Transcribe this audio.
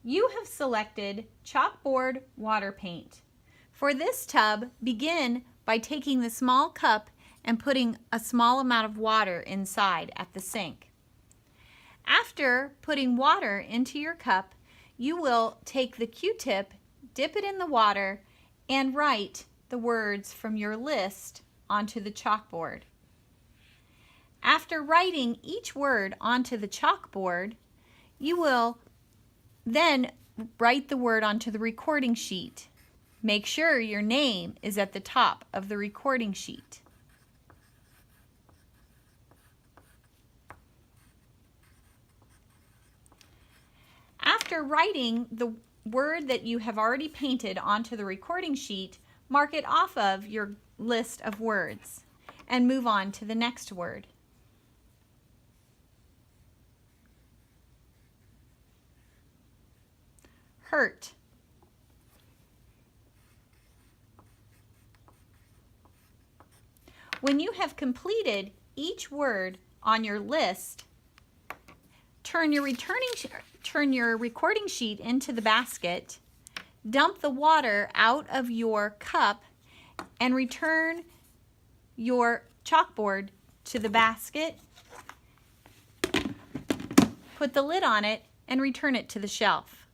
You have selected Chalkboard water paint. For this tub, begin by taking the small cup and putting a small amount of water inside at the sink. After putting water into your cup, you will take the Q-tip, dip it in the water, and write the words from your list onto the chalkboard. After writing each word onto the chalkboard, you will then write the word onto the recording sheet. Make sure your name is at the top of the recording sheet. After writing the word that you have already painted onto the recording sheet, mark it off of your list of words and move on to the next word. Hurt. When you have completed each word on your list, turn your recording sheet into the basket, dump the water out of your cup, and return your chalkboard to the basket. Put the lid on it and return it to the shelf.